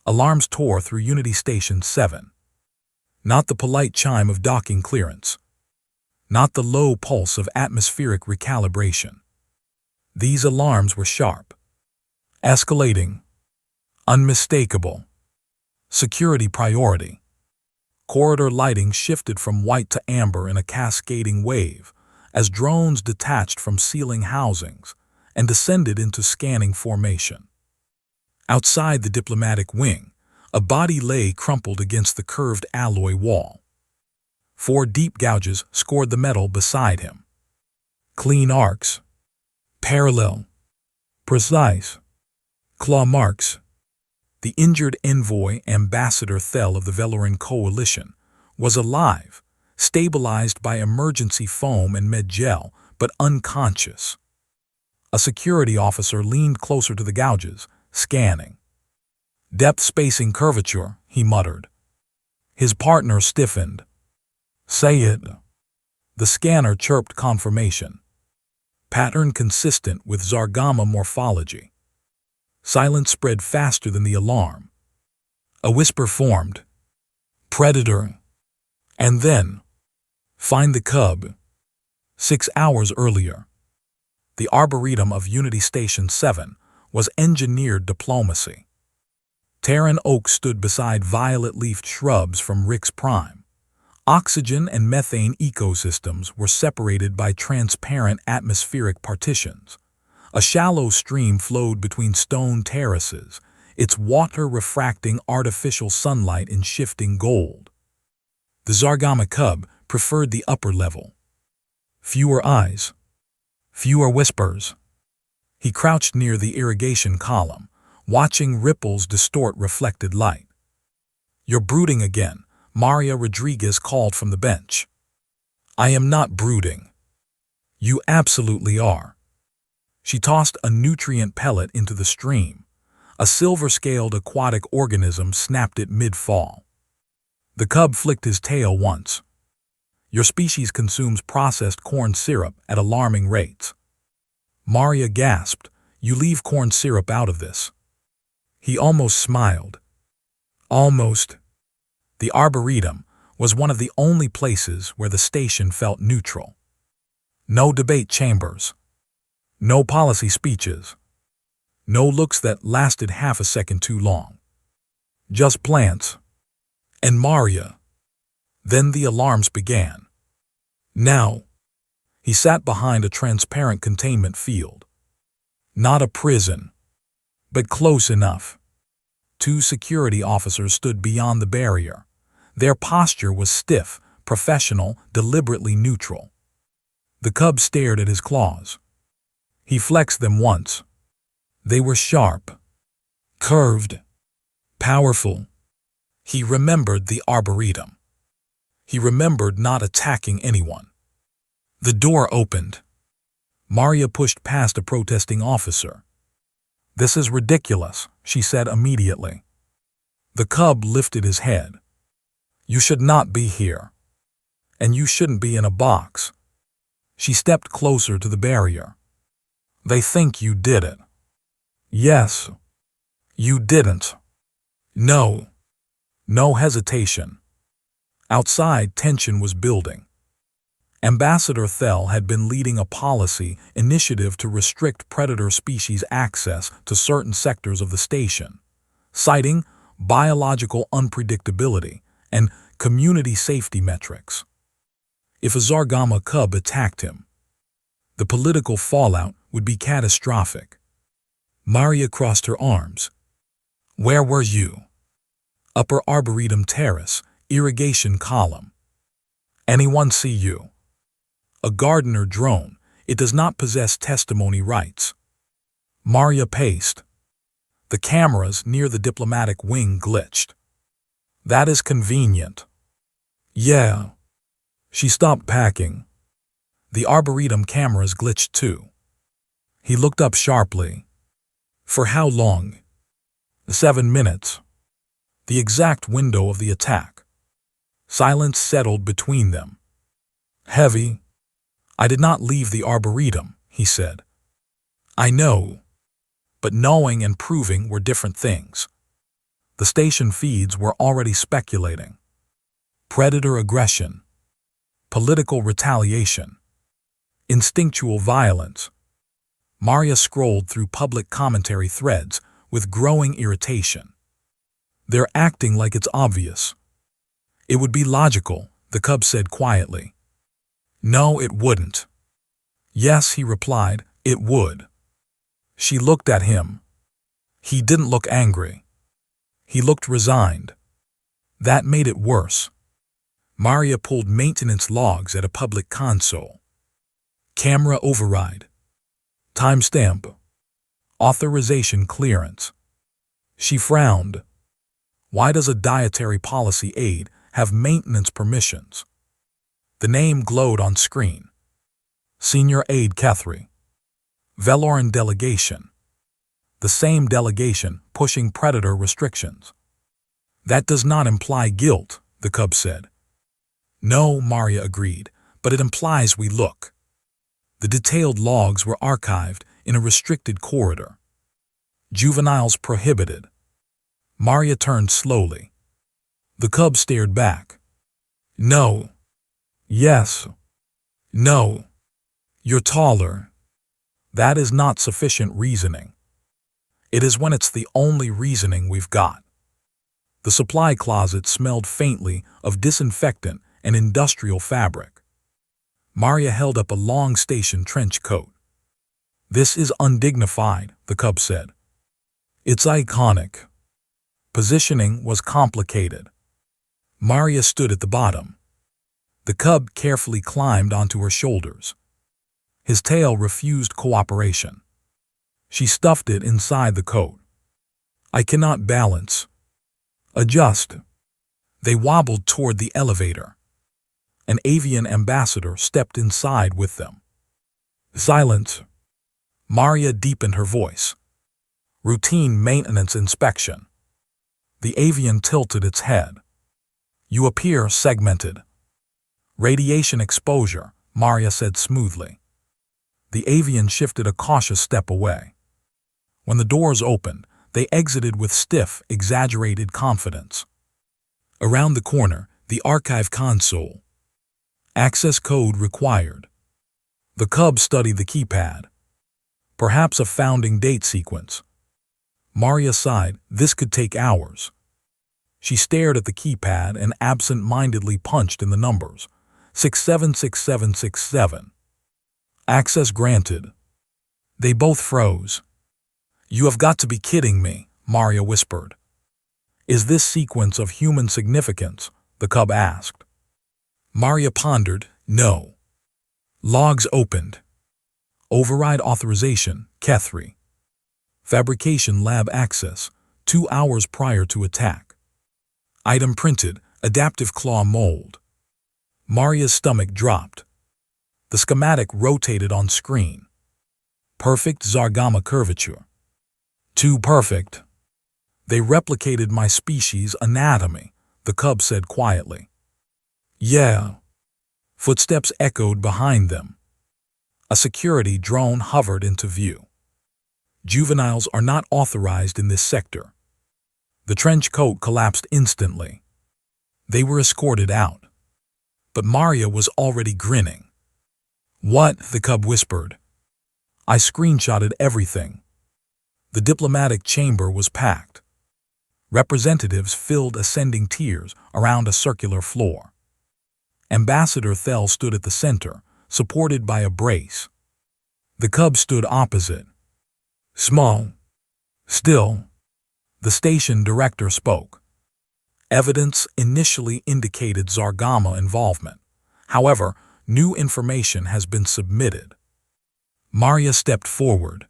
Alarms tore through Unity Station 7. Not the polite chime of docking clearance. Not the low pulse of atmospheric recalibration. These alarms were sharp, escalating, unmistakable. Security priority. Corridor lighting shifted from white to amber in a cascading wave as drones detached from ceiling housings and descended into scanning formation. Outside the diplomatic wing, a body lay crumpled against the curved alloy wall. 4 deep gouges scored the metal beside him. Clean arcs. Parallel. Precise. Claw marks. The injured envoy, Ambassador Thel of the Veloran Coalition, was alive, stabilized by emergency foam and med-gel, but unconscious. A security officer leaned closer to the gouges, scanning. Depth spacing curvature, he muttered. His partner stiffened. Say it. The scanner chirped confirmation. Pattern consistent with Zargama morphology. Silence spread faster than the alarm. A whisper formed. Predator. And then, find the cub. 6 hours earlier. The Arboretum of Unity Station 7 was engineered diplomacy. Terran oak stood beside violet-leafed shrubs from Rix Prime. Oxygen and methane ecosystems were separated by transparent atmospheric partitions. A shallow stream flowed between stone terraces, its water refracting artificial sunlight in shifting gold. The Zargama cub preferred the upper level. Fewer eyes. Fewer whispers. He crouched near the irrigation column, watching ripples distort reflected light. You're brooding again, Maria Rodriguez called from the bench. I am not brooding. You absolutely are. She tossed a nutrient pellet into the stream. A silver-scaled aquatic organism snapped it mid-fall. The cub flicked his tail once. Your species consumes processed corn syrup at alarming rates. Maria gasped. You leave corn syrup out of this. He almost smiled. Almost. The Arboretum was one of the only places where the station felt neutral. No debate chambers. No policy speeches. No looks that lasted half a second too long. Just plants. And Maria. Then the alarms began. Now. He sat behind a transparent containment field. Not a prison, but close enough. 2 security officers stood beyond the barrier. Their posture was stiff, professional, deliberately neutral. The cub stared at his claws. He flexed them once. They were sharp, curved, powerful. He remembered the Arboretum. He remembered not attacking anyone. The door opened. Maria pushed past a protesting officer. This is ridiculous, she said immediately. The cub lifted his head. You should not be here. And you shouldn't be in a box. She stepped closer to the barrier. They think you did it. Yes. You didn't. No. No hesitation. Outside, tension was building. Ambassador Thel had been leading a policy initiative to restrict predator species access to certain sectors of the station, citing biological unpredictability and community safety metrics. If a Zargama cub attacked him, the political fallout would be catastrophic. Maria crossed her arms. Where were you? Upper Arboretum Terrace, irrigation column. Anyone see you? A gardener drone. It does not possess testimony rights. Maria paced. The cameras near the diplomatic wing glitched. That is convenient. Yeah. She stopped packing. The Arboretum cameras glitched too. He looked up sharply. For how long? 7 minutes. The exact window of the attack. Silence settled between them. Heavy. I did not leave the Arboretum, he said. I know. But knowing and proving were different things. The station feeds were already speculating. Predator aggression, political retaliation, instinctual violence. Maria scrolled through public commentary threads with growing irritation. They're acting like it's obvious. It would be logical, the cub said quietly. No, it wouldn't. Yes, he replied, it would. She looked at him. He didn't look angry. He looked resigned. That made it worse. Maria pulled maintenance logs at a public console. Camera override. Timestamp. Authorization clearance. She frowned. Why does a dietary policy aide have maintenance permissions? The name glowed on screen. Senior Aide Kethri. Veloran delegation. The same delegation pushing predator restrictions. That does not imply guilt, the cub said. No, Maria agreed, but it implies we look. The detailed logs were archived in a restricted corridor. Juveniles prohibited. Maria turned slowly. The cub stared back. No. Yes. No. You're taller. That is not sufficient reasoning. It is when it's the only reasoning we've got. The supply closet smelled faintly of disinfectant and industrial fabric. Maria held up a long station trench coat. This is undignified, the cub said. It's iconic. Positioning was complicated. Maria stood at the bottom. The cub carefully climbed onto her shoulders. His tail refused cooperation. She stuffed it inside the coat. I cannot balance. Adjust. They wobbled toward the elevator. An avian ambassador stepped inside with them. Silence. Maria deepened her voice. Routine maintenance inspection. The avian tilted its head. You appear segmented. Radiation exposure, Maria said smoothly. The avian shifted a cautious step away. When the doors opened, they exited with stiff, exaggerated confidence. Around the corner, the archive console. Access code required. The cub studied the keypad. Perhaps a founding date sequence. Maria sighed, this could take hours. She stared at the keypad and absent-mindedly punched in the numbers. 676767. Access granted. They both froze. You have got to be kidding me, Maria whispered. Is this sequence of human significance? The cub asked. Maria pondered, no. Logs opened. Override authorization, Kethri. Fabrication lab access, 2 hours prior to attack. Item printed, adaptive claw mold. Maria's stomach dropped. The schematic rotated on screen. Perfect Zargama curvature. Too perfect. They replicated my species' anatomy, the cub said quietly. Yeah. Footsteps echoed behind them. A security drone hovered into view. Juveniles are not authorized in this sector. The trench coat collapsed instantly. They were escorted out. But Maria was already grinning. What? The cub whispered. I screenshotted everything. The diplomatic chamber was packed. Representatives filled ascending tiers around a circular floor. Ambassador Thel stood at the center, supported by a brace. The cub stood opposite. Small. Still. The station director spoke. Evidence initially indicated Zargama involvement. However, new information has been submitted. Maria stepped forward.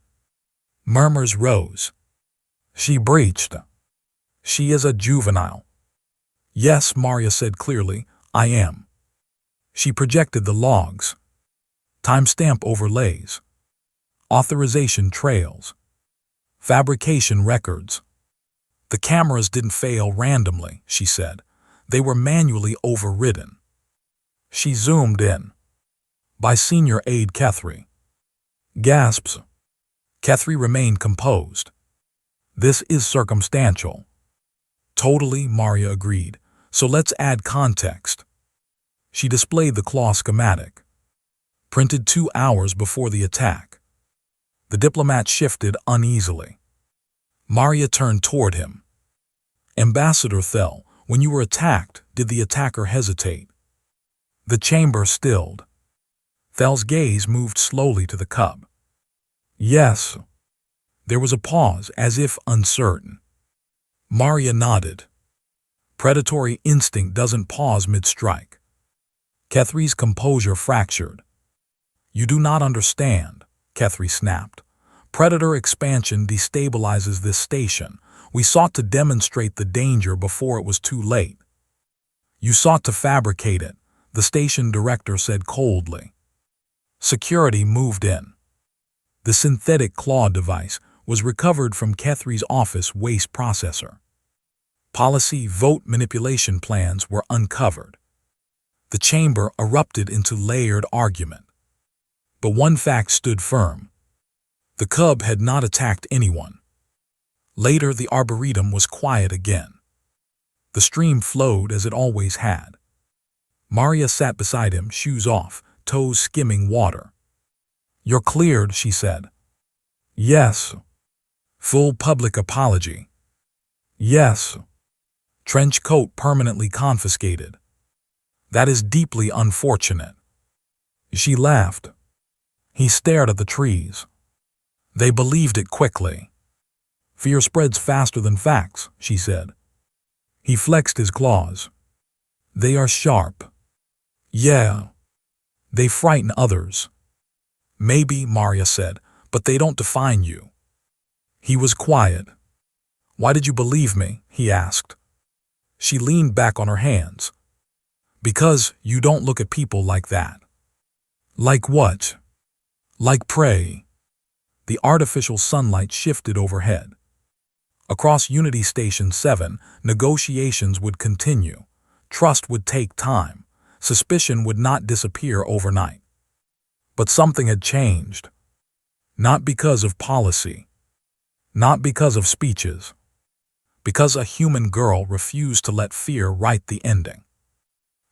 Murmurs rose. She breached. She is a juvenile. Yes, Maria said clearly, I am. She projected the logs. Timestamp overlays. Authorization trails. Fabrication records. The cameras didn't fail randomly, she said. They were manually overridden. She zoomed in. By Senior Aide Kethri. Gasps. Kethri remained composed. This is circumstantial. Totally, Maria agreed. So let's add context. She displayed the claw schematic, printed 2 hours before the attack. The diplomat shifted uneasily. Maria turned toward him. Ambassador Thel, when you were attacked, did the attacker hesitate? The chamber stilled. Thel's gaze moved slowly to the cub. Yes. There was a pause, as if uncertain. Maria nodded. Predatory instinct doesn't pause mid-strike. Kethri's composure fractured. You do not understand, Kethri snapped. Predator expansion destabilizes this station. We sought to demonstrate the danger before it was too late. You sought to fabricate it, the station director said coldly. Security moved in. The synthetic claw device was recovered from Kethri's office waste processor. Policy vote manipulation plans were uncovered. The chamber erupted into layered argument. But one fact stood firm. The cub had not attacked anyone. Later, the arboretum was quiet again. The stream flowed as it always had. Maria sat beside him, shoes off, toes skimming water. You're cleared, she said. Yes. Full public apology. Yes. Trench coat permanently confiscated. That is deeply unfortunate. She laughed. He stared at the trees. They believed it quickly. Fear spreads faster than facts, she said. He flexed his claws. They are sharp. Yeah. They frighten others. Maybe, Maria said, but they don't define you. He was quiet. Why did you believe me? He asked. She leaned back on her hands. Because you don't look at people like that. Like what? Like prey. The artificial sunlight shifted overhead. Across Unity Station 7, negotiations would continue. Trust would take time. Suspicion would not disappear overnight. But something had changed. Not because of policy. Not because of speeches. Because a human girl refused to let fear write the ending.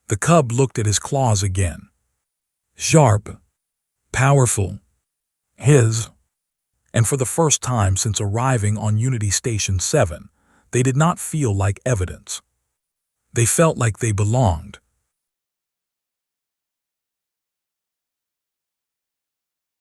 The cub looked at his claws again. Sharp. Powerful. His. And for the first time since arriving on Unity Station 7, they did not feel like evidence. They felt like they belonged.